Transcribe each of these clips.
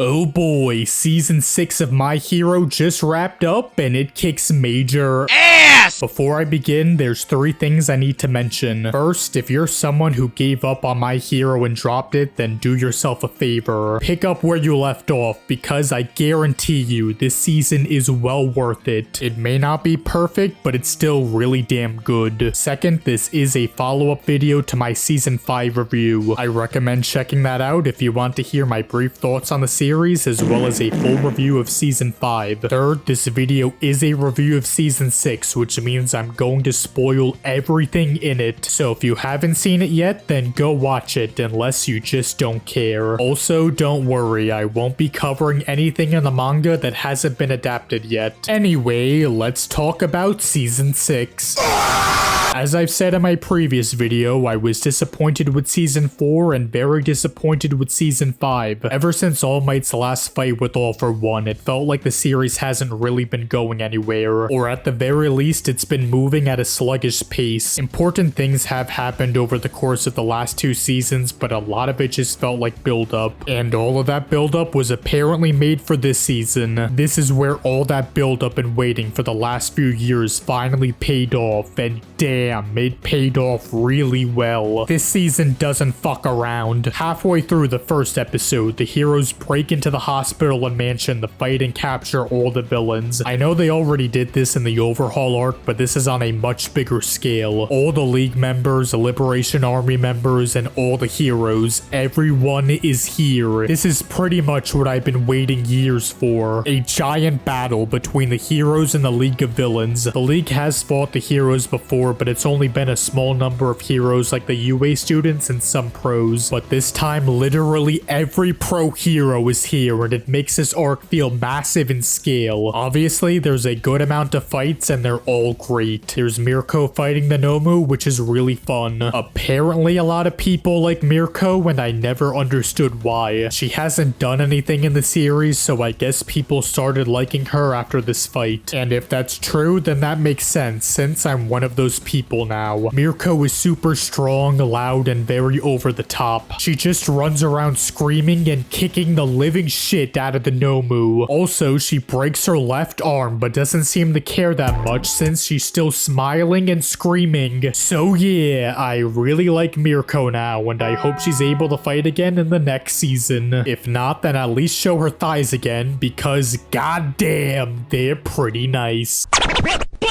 Oh boy, season 6 of My Hero just wrapped up and it kicks major ass! Before I begin, there's 3 things I need to mention. First, if you're someone who gave up on My Hero and dropped it, then do yourself a favor. Pick up where you left off because I guarantee you this season is well worth it. It may not be perfect, but it's still really damn good. Second, this is a follow-up video to my season 5 review. I recommend checking that out if you want to hear my brief thoughts on the series as well as a full review of season 5. Third, this video is a review of season 6, which means I'm going to spoil everything in it. So if you haven't seen it yet, then go watch it unless you just don't care. Also, don't worry, I won't be covering anything in the manga that hasn't been adapted yet. Anyway, let's talk about season 6. As I've said in my previous video, I was disappointed with season 4 and very disappointed with season 5. Ever since All Might's last fight with All for One, it felt like the series hasn't really been going anywhere, or at the very least it's been moving at a sluggish pace. Important things have happened over the course of the last 2 seasons, but a lot of it just felt like build-up, and all of that build-up was apparently made for this season. This is where all that build-up and waiting for the last few years finally paid off, and damn, it paid off really well. This season doesn't fuck around. Halfway through the first episode, the heroes break into the hospital and mansion to fight and capture all the villains. I know they already did this in the overhaul arc, but this is on a much bigger scale. All the League members, the Liberation Army members, and all the heroes, everyone is here. This is pretty much what I've been waiting years for. A giant battle between the heroes and the League of Villains. The League has fought the heroes before, but it's only been a small number of heroes like the UA students and some pros. But this time, literally every pro hero is here, and it makes this arc feel massive in scale. Obviously, there's a good amount of fights, and they're all great. There's Mirko fighting the Nomu, which is really fun. Apparently, a lot of people like Mirko, and I never understood why. She hasn't done anything in the series, so I guess people started liking her after this fight. And if that's true, then that makes sense, since I'm one of those people now. Mirko is super strong, loud, and very over the top. She just runs around screaming and kicking the living shit out of the Nomu. Also, she breaks her left arm, but doesn't seem to care that much since she's still smiling and screaming. So yeah, I really like Mirko now, and I hope she's able to fight again in the next season. If not, then at least show her thighs again, because goddamn, they're pretty nice.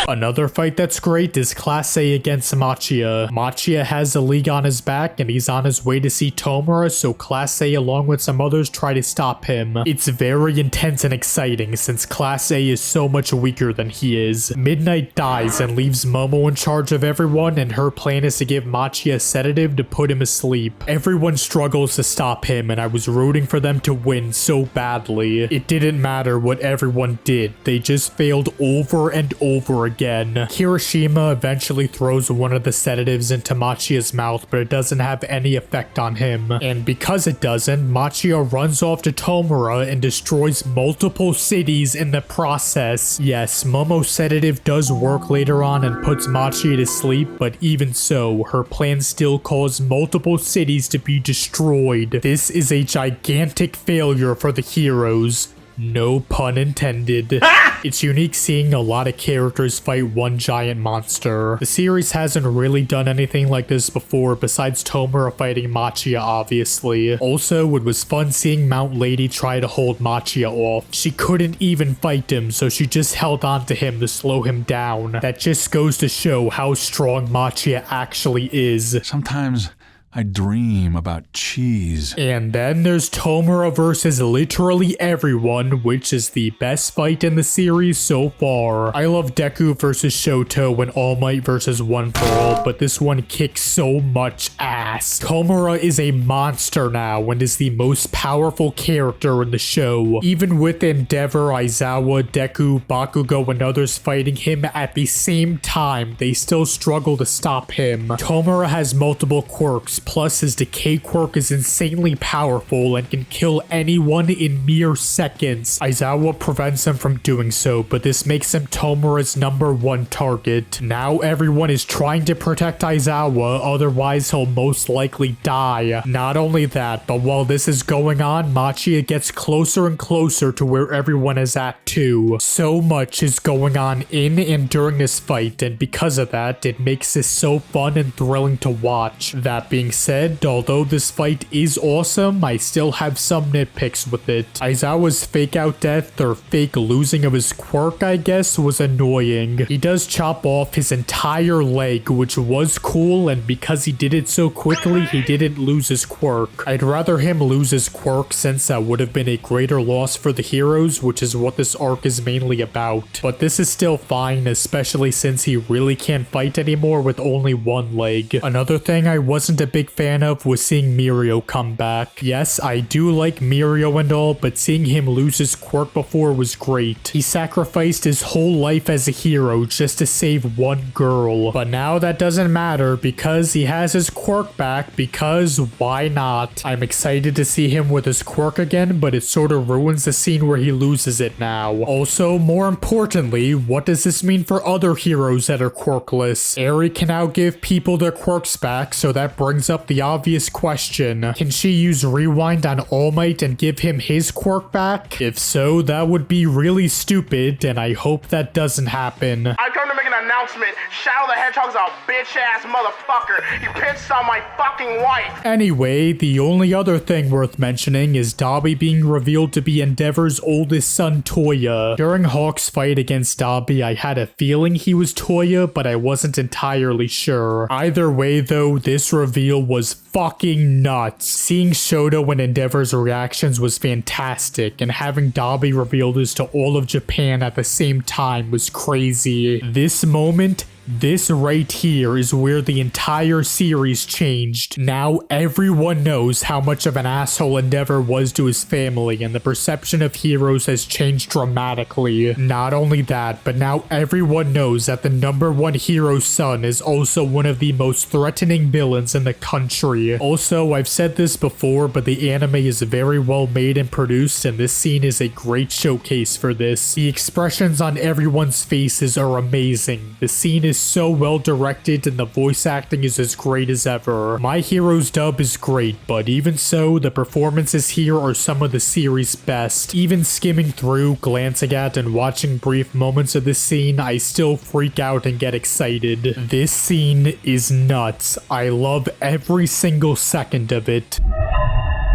Another fight that's great is Class A against Machia. Machia has the League on his back and he's on his way to see Tomura, so Class A along with some others try to stop him. It's very intense and exciting since Class A is so much weaker than he is. Midnight dies and leaves Momo in charge of everyone, and her plan is to give Machia a sedative to put him asleep. Everyone struggles to stop him, and I was rooting for them to win so badly. It didn't matter what everyone did, they just failed over and over again. Kirishima eventually throws one of the sedatives into Machia's mouth, but it doesn't have any effect on him. And because it doesn't, Machia runs off to Tomura and destroys multiple cities in the process. Yes, Momo's sedative does work later on and puts Machia to sleep, but even so, her plan still caused multiple cities to be destroyed. This is a gigantic failure for the heroes. No pun intended. It's unique seeing a lot of characters fight one giant monster. The series hasn't really done anything like this before besides Tomura fighting Machia, obviously. Also, it was fun seeing Mount Lady try to hold Machia off. She couldn't even fight him, so she just held on to him to slow him down. That just goes to show how strong Machia actually is. Sometimes I dream about cheese. And then there's Tomura versus literally everyone, which is the best fight in the series so far. I love Deku versus Shoto and All Might versus One for All, but this one kicks so much ass. Tomura is a monster now and is the most powerful character in the show. Even with Endeavor, Aizawa, Deku, Bakugo, and others fighting him at the same time, they still struggle to stop him. Tomura has multiple quirks, heroes. Plus, his decay quirk is insanely powerful and can kill anyone in mere seconds. Aizawa prevents him from doing so, but this makes him Tomura's #1 target. Now everyone is trying to protect Aizawa, otherwise he'll most likely die. Not only that, but while this is going on, Machia gets closer and closer to where everyone is at too. So much is going on in and during this fight, and because of that, it makes this so fun and thrilling to watch. That being said, although this fight is awesome, I still have some nitpicks with it. Aizawa's fake out death, or fake losing of his quirk I guess, was annoying. He does chop off his entire leg, which was cool, and because he did it so quickly, he didn't lose his quirk. I'd rather him lose his quirk since that would have been a greater loss for the heroes, which is what this arc is mainly about. But this is still fine, especially since he really can't fight anymore with only one leg. Another thing I wasn't a big fan of was seeing Mirko come back. Yes, I do like Mirko and all, but seeing him lose his quirk before was great. He sacrificed his whole life as a hero just to save one girl. But now that doesn't matter because he has his quirk back, because why not? I'm excited to see him with his quirk again, but it sort of ruins the scene where he loses it now. Also, more importantly, what does this mean for other heroes that are quirkless? Eri can now give people their quirks back, so that brings up the obvious question. Can she use Rewind on All Might and give him his quirk back? If so, that would be really stupid, and I hope that doesn't happen. I come to make an announcement. Shadow the Hedgehog's a bitch-ass motherfucker. He pissed on my fucking wife. Anyway, the only other thing worth mentioning is Dabi being revealed to be Endeavor's oldest son, Toya. During Hawk's fight against Dabi, I had a feeling he was Toya, but I wasn't entirely sure. Either way though, this reveal was fucking nuts. Seeing Shoto and Endeavor's reactions was fantastic, and having Dabi revealed this to all of Japan at the same time was crazy. This moment, this right here is where the entire series changed. Now everyone knows how much of an asshole Endeavor was to his family, and the perception of heroes has changed dramatically. Not only that, but now everyone knows that the #1 hero's son is also one of the most threatening villains in the country. Also, I've said this before, but the anime is very well made and produced, and this scene is a great showcase for this. The expressions on everyone's faces are amazing. The scene is so well directed and the voice acting is as great as ever. My Hero's dub is great, but even so, the performances here are some of the series' best. Even skimming through, glancing at, and watching brief moments of this scene, I still freak out and get excited. This scene is nuts. I love every single second of it.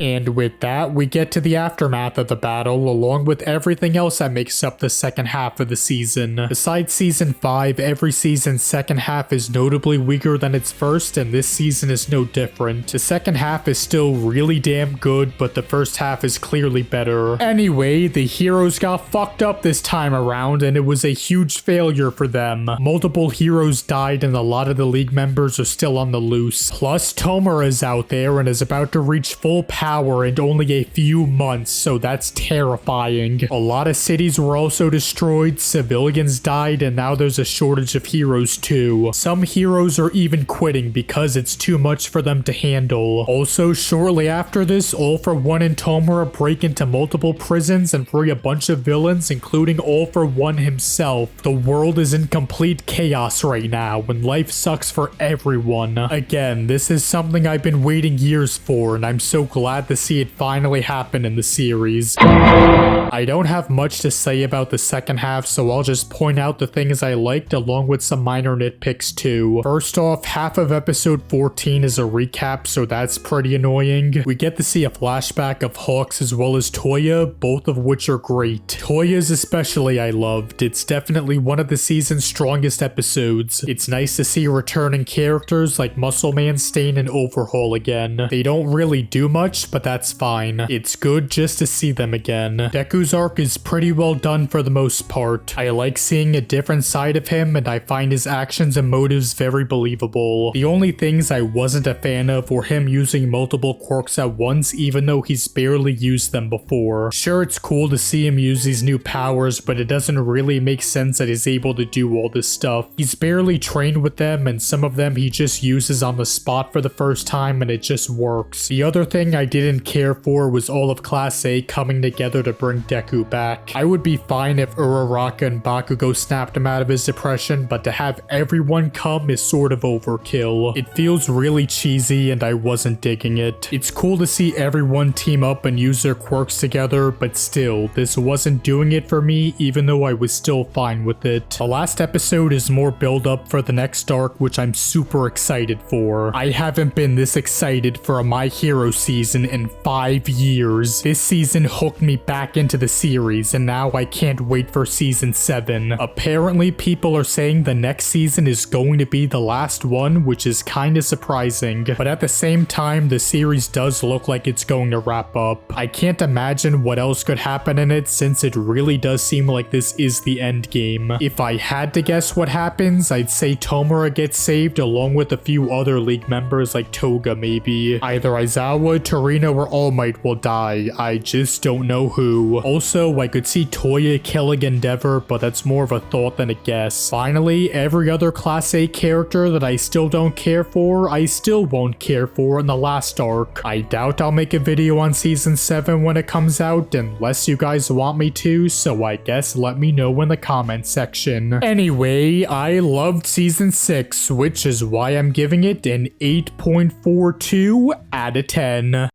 And with that, we get to the aftermath of the battle, along with everything else that makes up the second half of the season. Besides season 5, every season's second half is notably weaker than its first, and this season is no different. The second half is still really damn good, but the first half is clearly better. Anyway, the heroes got fucked up this time around, and it was a huge failure for them. Multiple heroes died, and a lot of the league members are still on the loose. Plus, Tomura is out there and is about to reach full power in only a few months, so that's terrifying. A lot of cities were also destroyed, civilians died, and now there's a shortage of heroes too. Some heroes are even quitting because it's too much for them to handle. Also, shortly after this, All For One and Tomura break into multiple prisons and free a bunch of villains, including All For One himself. The world is in complete chaos right now, and life sucks for everyone. Again, this is something I've been waiting years for, and I'm so glad to see it finally happen in the series. I don't have much to say about the second half, so I'll just point out the things I liked along with some minor nitpicks too. First off, half of episode 14 is a recap, so that's pretty annoying. We get to see a flashback of Hawks as well as Toya, both of which are great. Toya's especially I loved. It's definitely one of the season's strongest episodes. It's nice to see returning characters like Muscle Man, Stain, and Overhaul again. They don't really do much, but that's fine. It's good just to see them again. Deku's arc is pretty well done for the most part. I like seeing a different side of him, and I find his actions and motives very believable. The only things I wasn't a fan of were him using multiple quirks at once, even though he's barely used them before. Sure, it's cool to see him use these new powers, but it doesn't really make sense that he's able to do all this stuff. He's barely trained with them, and some of them he just uses on the spot for the first time, and it just works. The other thing I didn't care for was all of Class A coming together to bring Deku back. I would be fine if Uraraka and Bakugo snapped him out of his depression, but to have everyone come is sort of overkill. It feels really cheesy, and I wasn't digging it. It's cool to see everyone team up and use their quirks together, but still, this wasn't doing it for me, even though I was still fine with it. The last episode is more build up for the next arc, which I'm super excited for. I haven't been this excited for a My Hero season in 5 years. This season hooked me back into the series, and now I can't wait for season 7. Apparently, people are saying the next season is going to be the last one, which is kinda surprising, but at the same time, the series does look like it's going to wrap up. I can't imagine what else could happen in it, since it really does seem like this is the end game. If I had to guess what happens, I'd say Tomura gets saved along with a few other League members like Toga maybe. Either Aizawa, Torino, or All Might will die. I just don't know who. Also, I could see Toya killing Endeavor, but that's more of a thought than a guess. Finally, every other Class A character that I still don't care for, I still won't care for in the last arc. I doubt I'll make a video on season 7 when it comes out, unless you guys want me to, so I guess let me know in the comment section. Anyway, I loved season 6, which is why I'm giving it an 8.42 out of 10.